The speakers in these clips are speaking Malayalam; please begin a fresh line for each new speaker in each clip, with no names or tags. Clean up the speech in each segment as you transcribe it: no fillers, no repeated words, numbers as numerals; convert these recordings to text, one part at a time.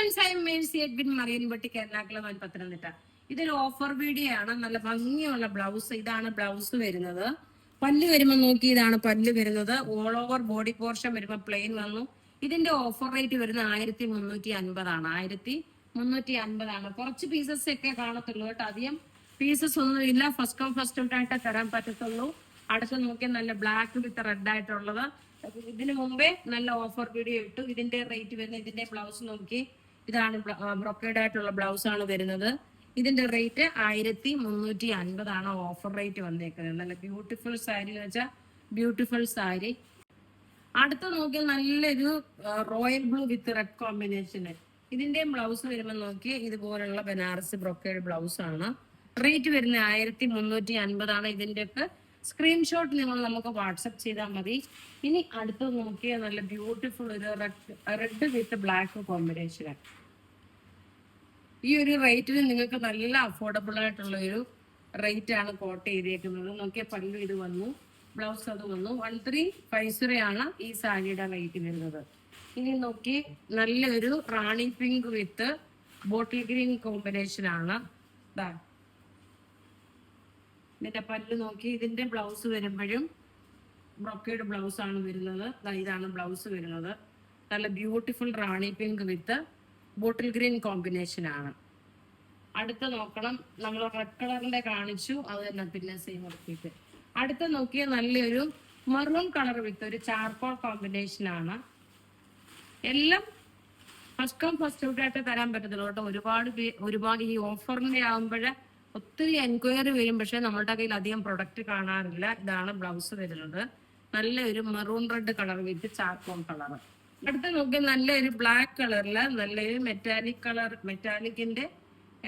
Friends, I am Mercy Edwin Mariyanpatti, Kerala Pathanamthitta. ഇതൊരു ഓഫർ വീഡിയോ ആണ്. നല്ല ഭംഗിയുള്ള ബ്ലൗസ്. ഇതാണ് ബ്ലൗസ് വരുന്നത്. പല്ല് വരുമ്പോൾ നോക്കി, ഇതാണ് പല്ല് വരുന്നത്. ഓൾ ഓവർ ബോഡി പോർഷൻ വരുമ്പോൾ പ്ലെയിൻ വന്നു. ഇതിന്റെ ഓഫർ റേറ്റ് വരുന്നത് 1350 ആണ്. 1350 കുറച്ച് പീസസ് ഒക്കെ കാണത്തുള്ളൂ കേട്ടോ. അധികം പീസസ് ഒന്നും ഇല്ല. ഫസ്റ്റ് കം ഫസ്റ്റ് ഔട്ട് ആയിട്ട് തരാൻ പറ്റത്തുള്ളൂ. അടുത്ത് നോക്കിയാൽ നല്ല ബ്ലാക്ക് വിത്ത് റെഡ് ആയിട്ടുള്ളത്. ഇതിനു മുമ്പേ നല്ല ഓഫർ വീഡിയോ ഇട്ടു. ഇതിന്റെ റേറ്റ് വരുന്നത്, ഇതിന്റെ ബ്ലൗസ് നോക്കി, ഇതാണ് ബ്രൊക്കേഡ് ആയിട്ടുള്ള ബ്ലൗസ് ആണ് വരുന്നത്. ഇതിന്റെ റേറ്റ് 1350 ആണ് ഓഫർ റേറ്റ് വന്നേക്കുന്നത്. നല്ല ബ്യൂട്ടിഫുൾ സാരി എന്ന് വെച്ചാൽ ബ്യൂട്ടിഫുൾ സാരി. അടുത്ത നോക്കിയാൽ നല്ലൊരു റോയൽ ബ്ലൂ വിത്ത് റെഡ് കോമ്പിനേഷന്. ഇതിന്റെ ബ്ലൗസ് വരുമ്പോൾ നോക്കി, ഇതുപോലുള്ള ബനാറസ് ബ്രൊക്കേഡ് ബ്ലൗസ് ആണ്. റേറ്റ് വരുന്നത് 1350 ആണ്. ഇതിന്റെ ഒക്കെ സ്ക്രീൻഷോട്ട് നിങ്ങൾ നമുക്ക് വാട്സപ്പ് ചെയ്താൽ മതി. ഇനി അടുത്ത് നോക്കിയാൽ നല്ല ബ്യൂട്ടിഫുൾ ഒരു റെഡ് വിത്ത് ബ്ലാക്ക് കോമ്പിനേഷൻ. ഈ ഒരു റേറ്റിന് നിങ്ങൾക്ക് നല്ല അഫോർഡബിൾ ആയിട്ടുള്ള ഒരു റേറ്റ് ആണ് കോട്ട് ചെയ്തേക്കുന്നത്. നോക്കിയാൽ പല്ലു ഇത് വന്നു, ബ്ലൗസ് അത് വന്നു. 1350 ആണ് ഈ സാരിയുടെ റേറ്റ് വരുന്നത്. ഇനി നോക്കി, നല്ലൊരു റാണി pink with bottle green combination ആണ്. ഇതിന്റെ പല്ല് നോക്കി, ഇതിന്റെ ബ്ലൗസ് വരുമ്പോഴും ബ്രൊക്കേഡ് ബ്ലൗസ് ആണ് വരുന്നത്. ഇതാണ് ബ്ലൗസ് വരുന്നത്. നല്ല beautiful Rani pink with bottle green combination ആണ്. അടുത്ത നോക്കണം, നമ്മൾ റെഡ് കളറിന്റെ കാണിച്ചു, അത് തന്നെ പിന്നെ സെയിം എടുത്തിട്ട്. അടുത്ത നോക്കിയാൽ നല്ലൊരു മെറൂൺ കളർ വിത്ത് ഒരു ചാർക്കോൾ കോമ്പിനേഷൻ ആണ്. എല്ലാം ഫസ്റ്റ് കം ഫസ്റ്റ് ഔട്ട് ആയിട്ട് തരാൻ പറ്റത്തുള്ളൂ കേട്ടോ. ഒരുപാട് ഈ ഓഫറിന്റെ ആകുമ്പോഴേ ഒത്തിരി എൻക്വയറി വരും, പക്ഷെ നമ്മളുടെ കയ്യിൽ അധികം പ്രൊഡക്റ്റ് കാണാറില്ല. ഇതാണ് ബ്ലൗസ് വരുന്നത്. നല്ലൊരു മെറൂൺ റെഡ് കളർ വിത്ത് ചാർക്കോൾ കളർ. അടുത്ത നോക്കി, നല്ലൊരു ബ്ലാക്ക് കളറില് നല്ലൊരു മെറ്റാലിക്കിന്റെ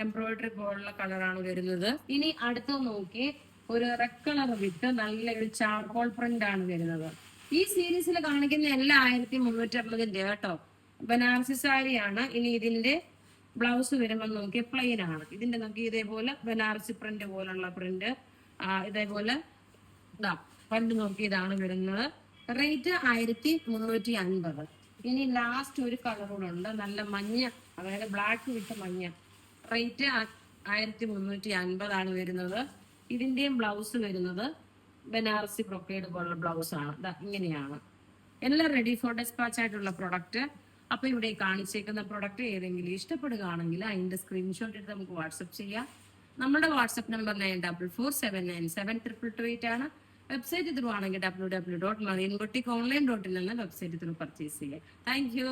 എംബ്രോയിഡറി പോലുള്ള കളറാണ് വരുന്നത്. ഇനി അടുത്ത നോക്കി, ഒരു റെഡ് കളർ വിത്ത് നല്ലൊരു ചാർക്കോൾ പ്രിന്റ് ആണ് വരുന്നത്. ഈ സീരീസിൽ കാണിക്കുന്ന എല്ലാ 1350 കേട്ടോ. ബനാറസി സാരിയാണ്. ഇനി ഇതിന്റെ ബ്ലൗസ് വരുമ്പോൾ നോക്കി പ്ലെയിൻ ആണ്. ഇതിന്റെ നോക്കി ഇതേപോലെ ബനാറസി പ്രിന്റ് പോലുള്ള പ്രിന്റ്. ഇതേപോലെ പല്ല് നോക്കി, ഇതാണ് വരുന്നത്. റേറ്റ് 1350. ഇനി ലാസ്റ്റ് ഒരു കളർ കൂടെ ഉണ്ട്, നല്ല മഞ്ഞ, അതായത് ബ്ലാക്ക് വിത്ത് മഞ്ഞ. റേറ്റ് 1350 ആണ് വരുന്നത്. ഇതിന്റെയും ബ്ലൗസ് വരുന്നത് ബനാറസി ബ്രൊക്കേഡ് പോലുള്ള ബ്ലൗസ് ആണ്. ഇങ്ങനെയാണ് എല്ലാം റെഡി ഫോർ ഡെസ്പാച്ച് ആയിട്ടുള്ള പ്രൊഡക്റ്റ്. അപ്പൊ ഇവിടെ കാണിച്ചേക്കുന്ന പ്രൊഡക്റ്റ് ഏതെങ്കിലും ഇഷ്ടപ്പെടുകയാണെങ്കിൽ അതിന്റെ സ്ക്രീൻഷോട്ട് എടുത്ത് നമുക്ക് വാട്സപ്പ് ചെയ്യാം. നമ്മുടെ വാട്സപ്പ് നമ്പർ 9447972228 ആണ്. വെബ്സൈറ്റ് ത്രൂ ആണെങ്കിൽ www.marianboutique online.in എന്ന വെബ്സൈറ്റ് ത്രൂ പർച്ചേസ് ചെയ്യാം. Thank you.